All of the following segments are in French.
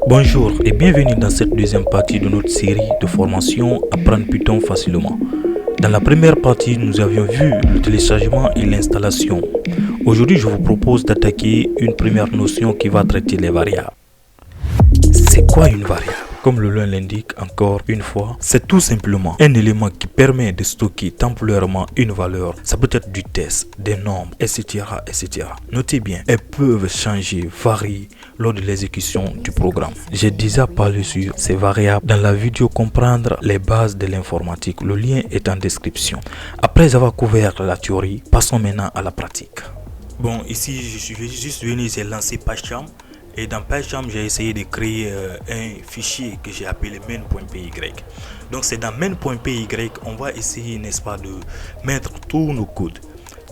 Bonjour et bienvenue dans cette deuxième partie de notre série de formation Apprendre Python facilement. Dans la première partie, nous avions vu le téléchargement et l'installation. Aujourd'hui, je vous propose d'attaquer une première notion qui va traiter les variables. C'est quoi une variable? Comme le nom l'indique encore une fois, c'est tout simplement un élément qui permet de stocker temporairement une valeur. Ça peut être du texte, des nombres, etc., etc. Notez bien, elles peuvent changer, varier lors de l'exécution du programme. J'ai déjà parlé sur ces variables dans la vidéo comprendre les bases de l'informatique. Le lien est en description. Après avoir couvert la théorie, passons maintenant à la pratique. Bon, ici je suis juste venu, j'ai lancé PyCharm. Et dans PyCharm, j'ai essayé de créer un fichier que j'ai appelé main.py. Donc c'est dans main.py, on va essayer, n'est-ce pas, de mettre tous nos codes.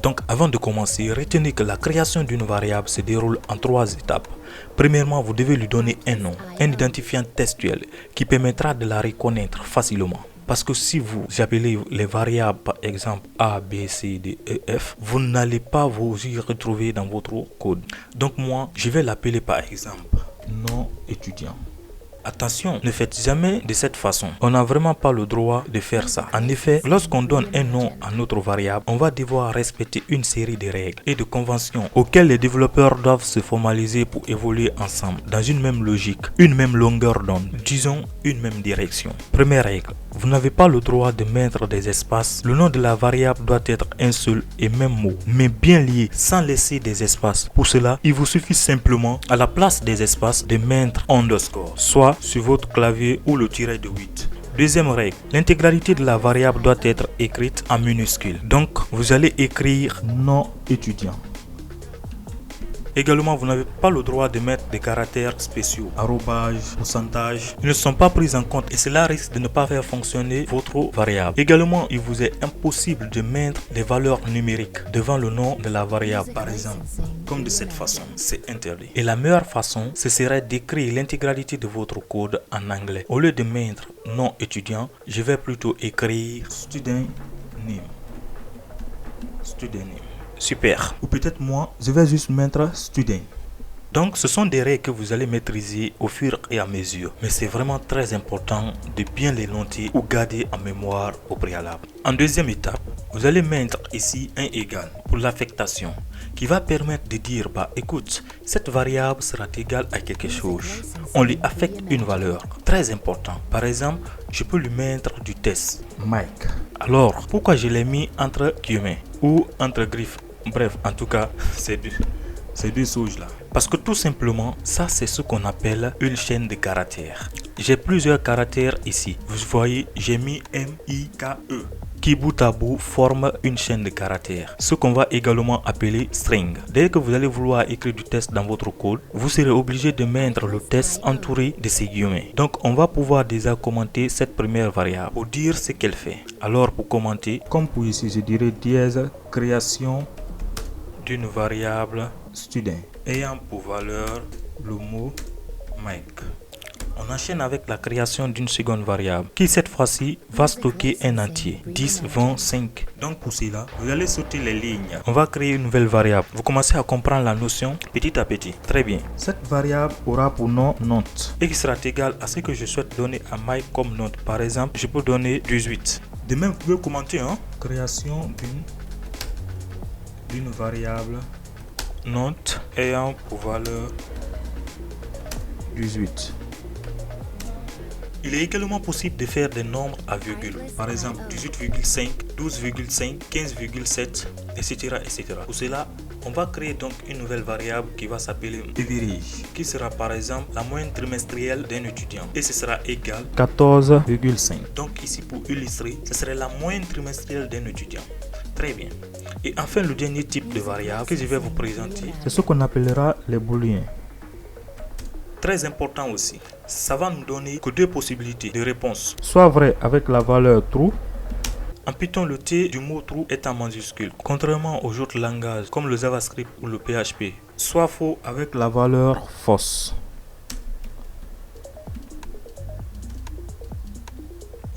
Donc avant de commencer, retenez que la création d'une variable se déroule en 3 étapes. Premièrement, vous devez lui donner un nom, un identifiant textuel qui permettra de la reconnaître facilement. Parce que si vous appelez les variables par exemple A, B, C, D, E, F, vous n'allez pas vous y retrouver dans votre code. Donc moi, je vais l'appeler par exemple nom étudiant. Attention, ne faites jamais de cette façon. On n'a vraiment pas le droit de faire ça. En effet, lorsqu'on donne un nom à notre variable, on va devoir respecter une série de règles et de conventions auxquelles les développeurs doivent se formaliser pour évoluer ensemble dans une même logique, une même longueur d'onde, disons une même direction. Première règle, vous n'avez pas le droit de mettre des espaces. Le nom de la variable doit être un seul et même mot, mais bien lié, sans laisser des espaces. Pour cela, il vous suffit simplement, à la place des espaces, de mettre underscore, soit sur votre clavier ou le tiret de 8. Deuxième règle, l'intégralité de la variable doit être écrite en minuscule. Donc, vous allez écrire nom étudiant. Également, vous n'avez pas le droit de mettre des caractères spéciaux, arrobase, pourcentage. Ils ne sont pas pris en compte et cela risque de ne pas faire fonctionner votre variable. Également, il vous est impossible de mettre des valeurs numériques devant le nom de la variable, par exemple. Comme de cette façon, c'est interdit. Et la meilleure façon, ce serait d'écrire l'intégralité de votre code en anglais. Au lieu de mettre nom étudiant, je vais plutôt écrire student name. Student name. Super. Ou peut-être moi, je vais juste mettre student. Donc, ce sont des règles que vous allez maîtriser au fur et à mesure. Mais c'est vraiment très important de bien les noter ou garder en mémoire au préalable. En deuxième étape, vous allez mettre ici un égal pour l'affectation qui va permettre de dire, bah écoute, cette variable sera égale à quelque chose. On lui affecte une valeur. Très important. Par exemple, je peux lui mettre du test. Mike. Alors, pourquoi je l'ai mis entre guillemets ou entre griffes? Bref, en tout cas, c'est deux choses là. Parce que tout simplement, ça c'est ce qu'on appelle une chaîne de caractères. J'ai plusieurs caractères ici. Vous voyez, j'ai mis M-I-K-E qui bout à bout forme une chaîne de caractères. Ce qu'on va également appeler string. Dès que vous allez vouloir écrire du texte dans votre code, vous serez obligé de mettre le texte entouré de ces guillemets. Donc on va pouvoir déjà commenter cette première variable pour dire ce qu'elle fait. Alors pour commenter, comme pour ici, je dirais dièse création d'une variable student ayant pour valeur le mot Mike. On enchaîne avec la création d'une seconde variable qui cette fois-ci va stocker un entier 10, 20, 5. Donc pour cela, vous allez sauter les lignes. On va créer une nouvelle variable. Vous commencez à comprendre la notion petit à petit. Très bien. Cette variable aura pour nom note et qui sera égal à ce que je souhaite donner à Mike comme note. Par exemple, je peux donner 18. De même, vous pouvez commenter création d'une variable note ayant pour valeur 18. Il est également possible de faire des nombres à virgule. Par exemple, 18,5, 12,5, 15,7, etc., etc. Pour cela, on va créer donc une nouvelle variable qui va s'appeler average, qui sera par exemple la moyenne trimestrielle d'un étudiant. Et ce sera égal à 14,5. Donc ici, pour illustrer, ce serait la moyenne trimestrielle d'un étudiant. Très bien. Et enfin, le dernier type de variable que je vais vous présenter, c'est ce qu'on appellera les booléens. Très important aussi, ça va nous donner que deux possibilités de réponse. Soit vrai avec la valeur true. En Python, le T du mot true est en majuscule, contrairement aux autres langages comme le JavaScript ou le PHP. Soit faux avec la valeur fausse.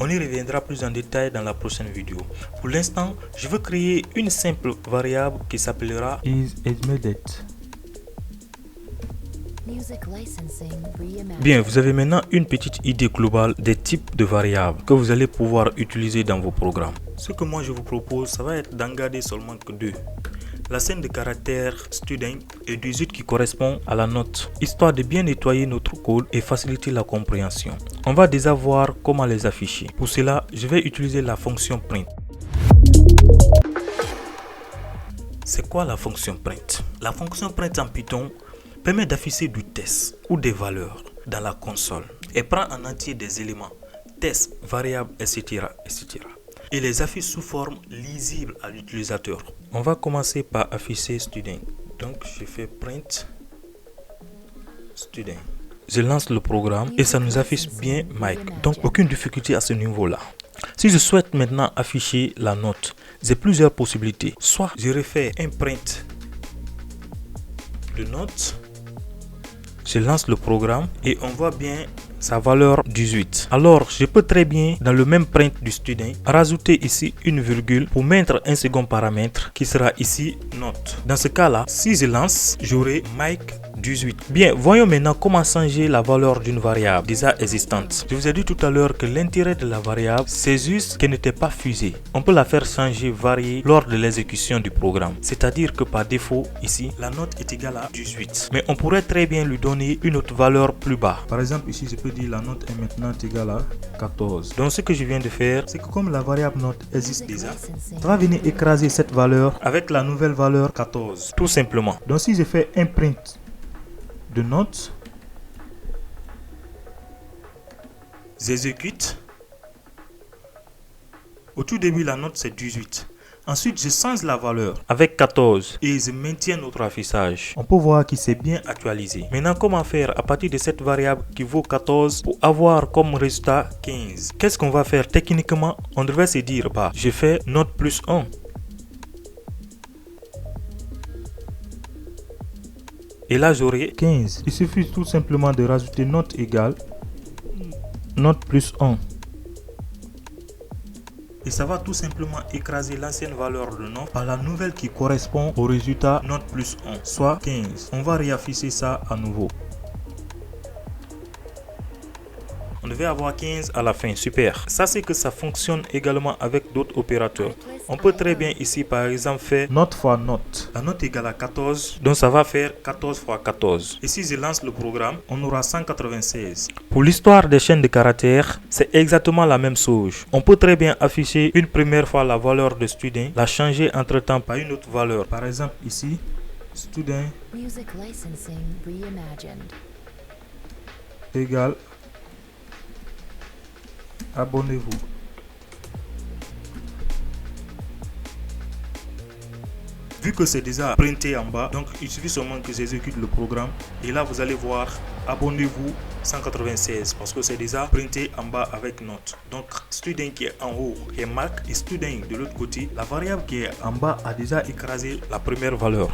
On y reviendra plus en détail dans la prochaine vidéo. Pour l'instant, je veux créer une simple variable qui s'appellera isEdit. Bien, vous avez maintenant une petite idée globale des types de variables que vous allez pouvoir utiliser dans vos programmes. Ce que moi je vous propose, ça va être d'en garder seulement que deux. La scène de caractère student et 18 qui correspond à la note, histoire de bien nettoyer notre code et faciliter la compréhension. On va déjà voir comment les afficher. Pour cela, je vais utiliser la fonction print. C'est quoi la fonction print? La fonction print en Python permet d'afficher du texte ou des valeurs dans la console et prend en entier des éléments, texte, variables, etc., etc. et les affiche sous forme lisible à l'utilisateur. On va commencer par afficher student. Donc je fais print student. Je lance le programme et ça nous affiche bien Mike. Donc aucune difficulté à ce niveau-là. Si je souhaite maintenant afficher la note, j'ai plusieurs possibilités. Soit je refais un print de note, je lance le programme et on voit bien sa valeur 18. Alors, je peux très bien, dans le même print du student, rajouter ici une virgule pour mettre un second paramètre qui sera ici note. Dans ce cas-là, si je lance, j'aurai Mike 18. Bien, voyons maintenant comment changer la valeur d'une variable déjà existante. Je vous ai dit tout à l'heure que l'intérêt de la variable, c'est juste qu'elle n'était pas fusée. On peut la faire changer, varier lors de l'exécution du programme. C'est-à-dire que par défaut, ici, la note est égale à 18. Mais on pourrait très bien lui donner une autre valeur plus bas. Par exemple, ici, je peux dire la note est maintenant égale à 14. Donc, ce que je viens de faire, c'est que comme la variable note existe déjà, on va venir écraser cette valeur avec la nouvelle valeur 14. Tout simplement. Donc, si je fais un print de note, j'exécute. Au tout début, la note c'est 18. Ensuite, je change la valeur avec 14 et je maintiens notre affichage. On peut voir qu'il s'est bien actualisé. Maintenant, comment faire à partir de cette variable qui vaut 14 pour avoir comme résultat 15? Qu'est-ce qu'on va faire techniquement? On devrait se dire, bah, je fais note plus 1. Et là, j'aurai 15. Il suffit tout simplement de rajouter note égale note plus 1. Et ça va tout simplement écraser l'ancienne valeur de note par la nouvelle qui correspond au résultat note plus 1, soit 15. On va réafficher ça à nouveau. On devait avoir 15 à la fin, super. Ça c'est que ça fonctionne également avec d'autres opérateurs. On peut très bien ici par exemple faire note fois note. La note égale à 14, donc ça va faire 14 fois 14. Et si je lance le programme, on aura 196. Pour l'histoire des chaînes de caractères, c'est exactement la même chose. On peut très bien afficher une première fois la valeur de student, la changer entre temps par une autre valeur. Par exemple ici, student égale abonnez-vous. Vu que c'est déjà printé en bas, donc il suffit seulement que j'exécute le programme et là vous allez voir abonnez-vous 196 parce que c'est déjà printé en bas avec note. Donc student qui est en haut est marque et student de l'autre côté, la variable qui est en bas a déjà écrasé la première valeur.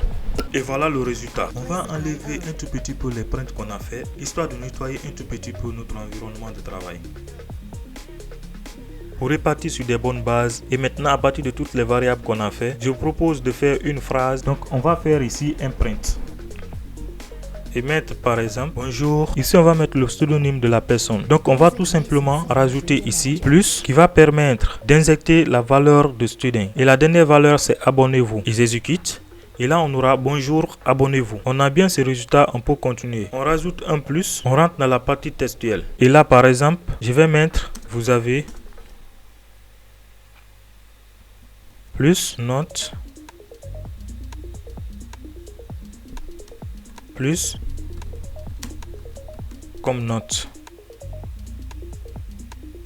Et voilà le résultat. On va enlever un tout petit peu les prints qu'on a fait, histoire de nettoyer un tout petit peu notre environnement de travail. Pour répartir sur des bonnes bases et maintenant à partir de toutes les variables qu'on a fait, je vous propose de faire une phrase. Donc on va faire ici un print et mettre par exemple bonjour. Ici on va mettre le pseudonyme de la personne. Donc on va tout simplement rajouter ici plus qui va permettre d'injecter la valeur de student et la dernière valeur c'est abonnez-vous. Ils exécutent. Et là, on aura bonjour, abonnez-vous. On a bien ces résultats, on peut continuer. On rajoute un plus, on rentre dans la partie textuelle. Et là, par exemple, je vais mettre vous avez plus note plus comme note.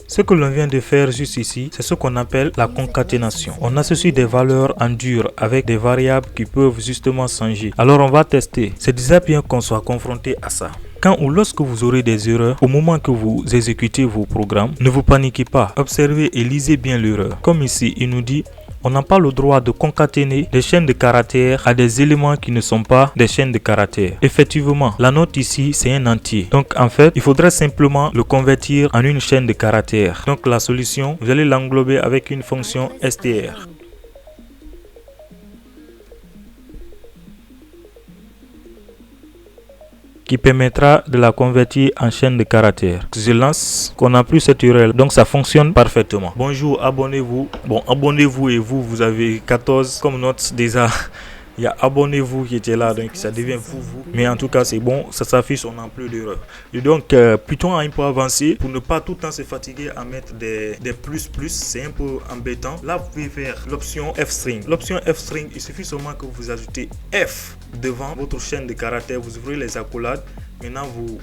Ce que l'on vient de faire juste ici, c'est ce qu'on appelle la concaténation. On associe des valeurs en dur avec des variables qui peuvent justement changer. Alors on va tester. C'est déjà bien qu'on soit confronté à ça. Quand ou lorsque vous aurez des erreurs, au moment que vous exécutez vos programmes, ne vous paniquez pas. Observez et lisez bien l'erreur. Comme ici, il nous dit on n'a pas le droit de concaténer des chaînes de caractères à des éléments qui ne sont pas des chaînes de caractères. Effectivement, la note ici, c'est un entier. Donc, en fait, il faudrait simplement le convertir en une chaîne de caractères. Donc, la solution, vous allez l'englober avec une fonction str. qui permettra de la convertir en chaîne de caractères. Je lance, qu'on n'a plus cette URL, donc ça fonctionne parfaitement. Bonjour, abonnez-vous. Bon, abonnez-vous et vous avez 14 comme notes déjà. Il y a abonnez-vous qui était là, donc ça devient vous. Mais en tout cas, c'est bon, ça s'affiche, on n'a plus d'erreur. Et donc, Python a un peu avancé pour ne pas tout le temps se fatiguer à mettre des plus, c'est un peu embêtant. Là, vous pouvez faire l'option F-string. L'option F-string, il suffit seulement que vous ajoutez F devant votre chaîne de caractères. Vous ouvrez les accolades. Maintenant, vous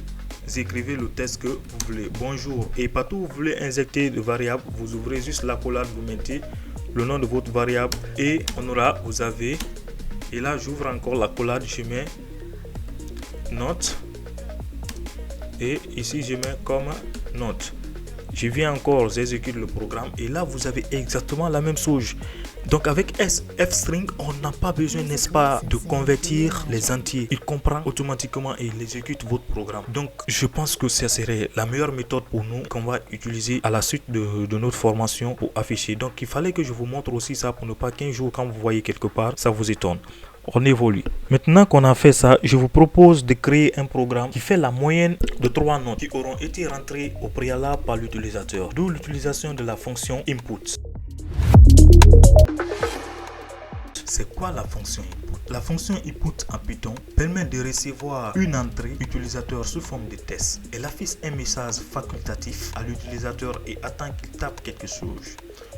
écrivez le texte que vous voulez. Bonjour. Et partout où vous voulez injecter de variables, vous ouvrez juste l'accolade, vous mettez le nom de votre variable et on aura, vous avez. Et là, j'ouvre encore l'accolade, je mets note. Et ici, je mets comme note. Je viens encore, j'exécute le programme. Et là, vous avez exactement la même chose. Donc, avec F-string, on n'a pas besoin, n'est-ce pas, de convertir les entiers. Il comprend automatiquement et il exécute votre programme. Donc, je pense que ça serait la meilleure méthode pour nous qu'on va utiliser à la suite de notre formation pour afficher. Donc, il fallait que je vous montre aussi ça pour ne pas qu'un jour, quand vous voyez quelque part, ça vous étonne. On évolue. Maintenant qu'on a fait ça, je vous propose de créer un programme qui fait la moyenne de 3 notes qui auront été rentrées au préalable par l'utilisateur. D'où l'utilisation de la fonction input. C'est quoi la fonction input? La fonction input en Python permet de recevoir une entrée utilisateur sous forme de test. Elle affiche un message facultatif à l'utilisateur et attend qu'il tape quelque chose.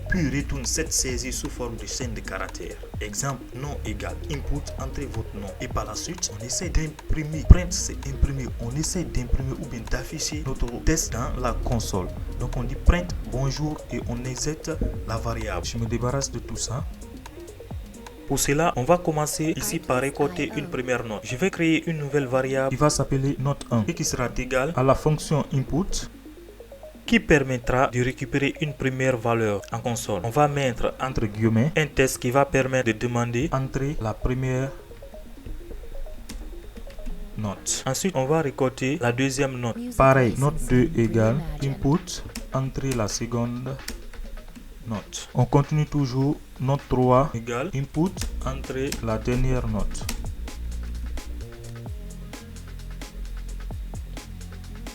Puis retourne cette saisie sous forme de chaîne de caractères. Exemple, nom égal input, entrez votre nom. Et par la suite, on essaie d'imprimer. Print, c'est imprimer. On essaie d'imprimer ou bien d'afficher notre test dans la console. Donc on dit print bonjour et on injecte la variable. Je me débarrasse de tout ça. Pour cela, on va commencer ici par récolter une première note. Je vais créer une nouvelle variable qui va s'appeler note1 et qui sera égale à la fonction input qui permettra de récupérer une première valeur en console. On va mettre entre guillemets un test qui va permettre de demander entrer la première note. Ensuite, on va récolter la deuxième note. Pareil, note 2 égale input, entrer la seconde note. On continue toujours. Note 3 égale input, entrer la dernière note.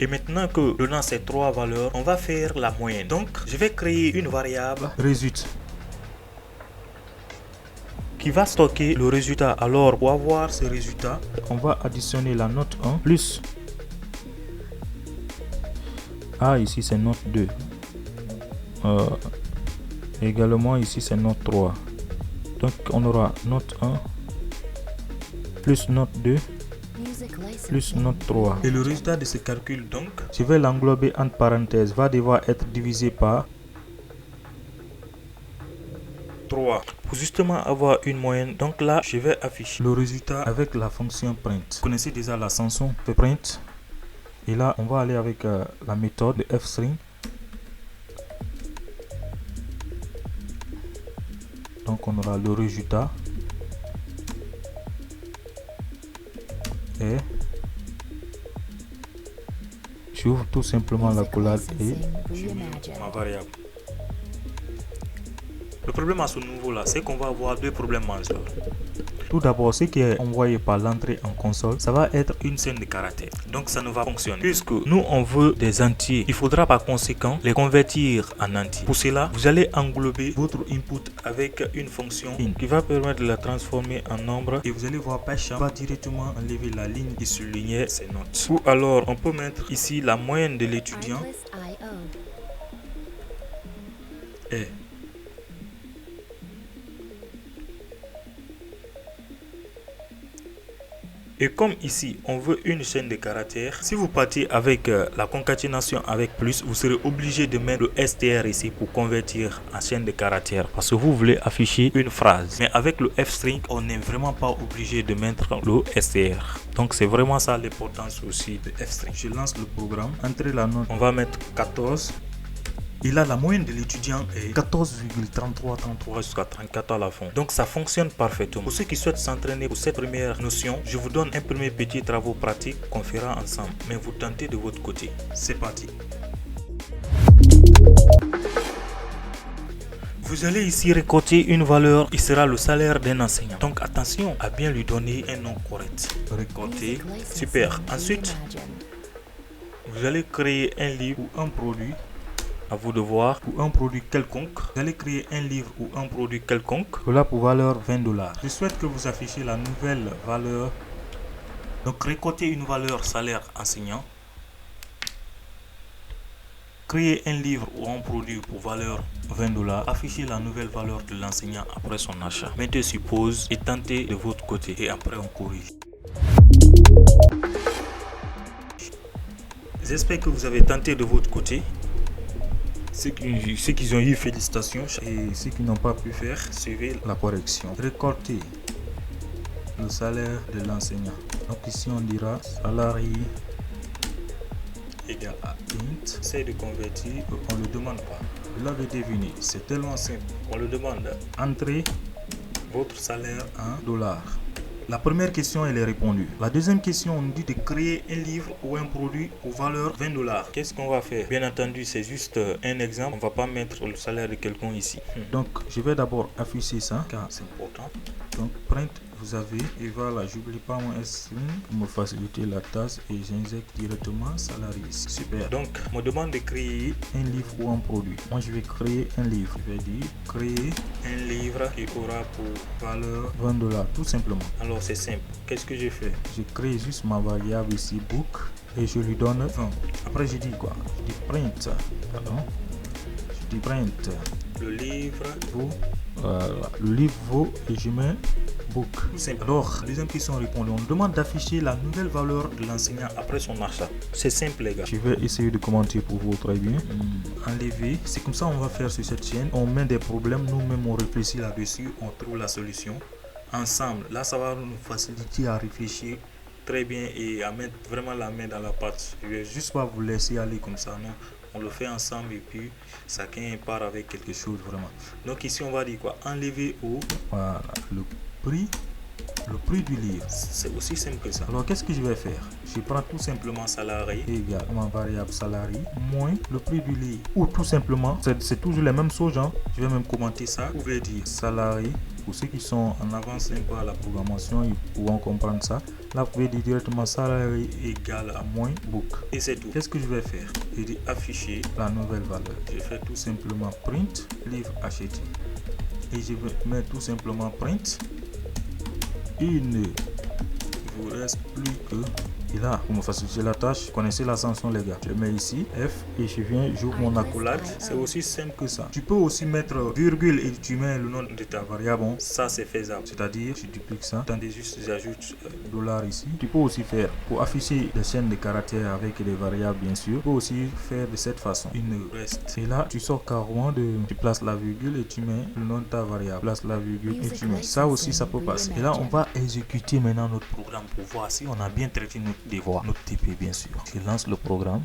Et maintenant que donnant ces 3 valeurs, on va faire la moyenne. Donc, je vais créer une variable résultat qui va stocker le résultat. Alors, pour avoir ce résultat, on va additionner la note 1 plus. Ah, ici c'est note 2. Également ici c'est note 3. Donc on aura note 1 plus note 2 plus note 3. Et le résultat de ce calcul, donc, je vais l'englober entre parenthèses, va devoir être divisé par 3 pour justement avoir une moyenne. Donc là, je vais afficher le résultat avec la fonction print. Vous connaissez déjà la chanson de print. Et là, on va aller avec la méthode de F-string. Donc on aura le résultat et j'ouvre tout simplement la collade et je mets ma variable. Le problème à ce niveau là, c'est qu'on va avoir deux problèmes majeurs. Tout d'abord, ce qui est envoyé par l'entrée en console, ça va être une chaîne de caractères. Donc ça ne va fonctionner. Puisque nous on veut des entiers, il faudra par conséquent les convertir en entiers. Pour cela, vous allez englober votre input avec une fonction int qui va permettre de la transformer en nombre. Et vous allez voir PyCharm va directement enlever la ligne qui soulignait ces notes. Ou alors on peut mettre ici la moyenne de l'étudiant est Et comme ici, on veut une chaîne de caractères, si vous partez avec la concaténation avec plus, vous serez obligé de mettre le str ici pour convertir en chaîne de caractères parce que vous voulez afficher une phrase. Mais avec le f-string, on n'est vraiment pas obligé de mettre le str. Donc c'est vraiment ça l'importance aussi de f-string. Je lance le programme, entrez la note, on va mettre 14. Et là, la moyenne de l'étudiant est 14,3333 jusqu'à 34 à la fin. Donc, ça fonctionne parfaitement. Pour ceux qui souhaitent s'entraîner pour cette première notion, je vous donne un premier petit travaux pratique qu'on fera ensemble. Mais vous tentez de votre côté. C'est parti. Vous allez ici récolter une valeur qui sera le salaire d'un enseignant. Donc attention à bien lui donner un nom correct. Récolter, super. Ensuite, vous allez créer un livre ou un produit. À vous de voir, ou un produit quelconque. Vous allez créer un livre ou un produit quelconque. Cela pour valeur $20. Je souhaite que vous affichez la nouvelle valeur. Donc récolter une valeur salaire enseignant. Créer un livre ou un produit pour valeur $20. Affichez la nouvelle valeur de l'enseignant après son achat. Mettez sur pause et tentez de votre côté et après on corrige. J'espère que vous avez tenté de votre côté. Ceux qui ont eu félicitations et ceux qui n'ont pas pu faire, suivez la correction. Récolter le salaire de l'enseignant. Donc ici on dira salarié égal à int. C'est de convertir, on ne le demande pas. Vous l'avez deviné, c'est tellement simple. On le demande. Entrez votre salaire en dollars. La première question, elle est répondue. La deuxième question, on nous dit de créer un livre ou un produit aux valeurs $20. Qu'est-ce qu'on va faire? Bien entendu, c'est juste un exemple. On ne va pas mettre le salaire de quelqu'un ici. Donc, je vais d'abord afficher ça, car c'est important. Donc, print, vous avez, et voilà, j'oublie pas mon S-string pour me faciliter la tâche et j'injecte directement salarié. Super. Donc, on me demande de créer un livre ou un produit. Moi, je vais créer un livre. Je vais dire créer un livre qui aura pour valeur $20, tout simplement. Alors, c'est simple. Qu'est-ce que je fais? Je crée juste ma variable ici, book, et je lui donne 20. Après, je dis quoi? Je dis print. Pardon. Je dis print. Le livre vaut. Voilà. Le livre vaut et je mets book. Simple. Alors, deuxième question répondue. On demande d'afficher la nouvelle valeur de l'enseignant après son achat. C'est simple, les gars. Je vais essayer de commenter pour vous très bien. Enlever. C'est comme ça on va faire sur cette chaîne. On met des problèmes, nous-mêmes on réfléchit là-dessus, on trouve la solution. Ensemble, là ça va nous faciliter à réfléchir très bien et à mettre vraiment la main dans la pâte. Je vais juste pas vous laisser aller comme ça, non. On le fait ensemble et puis chacun part avec quelque chose vraiment. Donc ici on va dire quoi? Enlever au voilà, le prix du livre. C'est aussi simple que ça. Alors qu'est-ce que je vais faire? Je prends tout simplement salarié égal ma variable salarié moins le prix du livre. Ou tout simplement, c'est toujours les mêmes choses. Hein? Je vais même commenter ça. Vous pouvez dire salarié. Pour ceux qui sont en avance un peu à la programmation, ils pourront comprendre ça. Là, vous pouvez dire directement salarié égal à moins book. Et c'est tout. Qu'est-ce que je vais faire? Je dis afficher la nouvelle valeur. Je fais tout simplement print livre acheté. Et je vais mettre tout simplement print. Il ne vous reste plus que... Et là, pour me faciliter la tâche, connaissez la sanction, les gars. Je mets ici F et je viens, j'ouvre mon accolade. C'est aussi simple que ça. Tu peux aussi mettre virgule et tu mets le nom de ta variable. Bon, ça, c'est faisable. C'est-à-dire, tu dupliques ça. Attendez juste, j'ajoute dollar ici. Tu peux aussi faire, pour afficher des chaînes de caractères avec des variables, bien sûr. Tu peux aussi faire de cette façon. Il ne reste. Et là, tu sors carrément de... Tu places la virgule et tu mets le nom de ta variable. Place la virgule et tu mets. Ça aussi, ça peut passer. Et là, on va exécuter maintenant notre programme pour voir si on a bien traité notre devoir, notre TP bien sûr. Je lance le programme.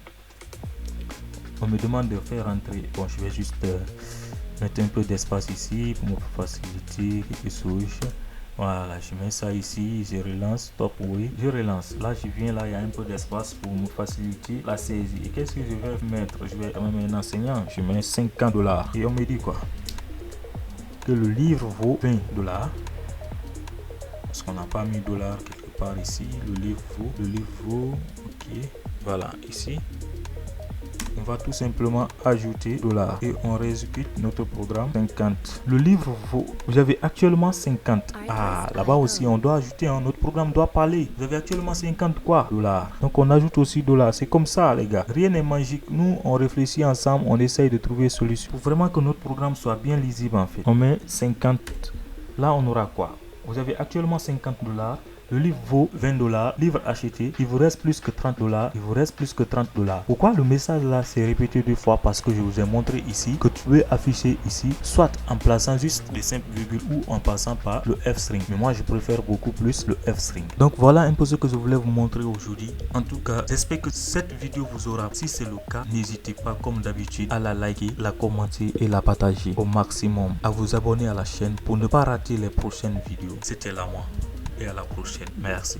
On me demande de faire entrer. Bon, je vais juste mettre un peu d'espace ici pour me faciliter quelque chose. Voilà, je mets ça ici, je relance, stop, oui, je relance. Là, je viens, là, il y a un peu d'espace pour me faciliter la saisie. Et qu'est-ce que je vais mettre? Je vais mettre un enseignant, je mets $50. Et on me dit quoi? Que le livre vaut $20. Parce qu'on n'a pas mis dollar quelque part ici. Le livre vaut, ok, voilà, ici on va tout simplement ajouter dollar et on réexécute notre programme. 50. Le livre vaut, vous avez actuellement 50. Ah, là-bas aussi on doit ajouter, hein, notre programme doit parler. Vous avez actuellement 50 quoi? Dollars. Donc on ajoute aussi dollar. C'est comme ça, les gars, rien n'est magique. Nous on réfléchit ensemble, on essaye de trouver solution pour vraiment que notre programme soit bien lisible. En fait, on met 50. Là on aura quoi? Vous avez actuellement $50. Le livre vaut $20, livre acheté, il vous reste plus que $30, il vous reste plus que $30. Pourquoi le message là s'est répété deux fois? Parce que je vous ai montré ici que tu peux afficher ici, soit en plaçant juste des simples virgules ou en passant par le F-string. Mais moi je préfère beaucoup plus le F-string. Donc voilà un peu ce que je voulais vous montrer aujourd'hui. En tout cas, j'espère que cette vidéo vous aura. Si c'est le cas, n'hésitez pas comme d'habitude à la liker, la commenter et la partager au maximum. À vous abonner à la chaîne pour ne pas rater les prochaines vidéos. C'était là moi. Et à la prochaine. Merci.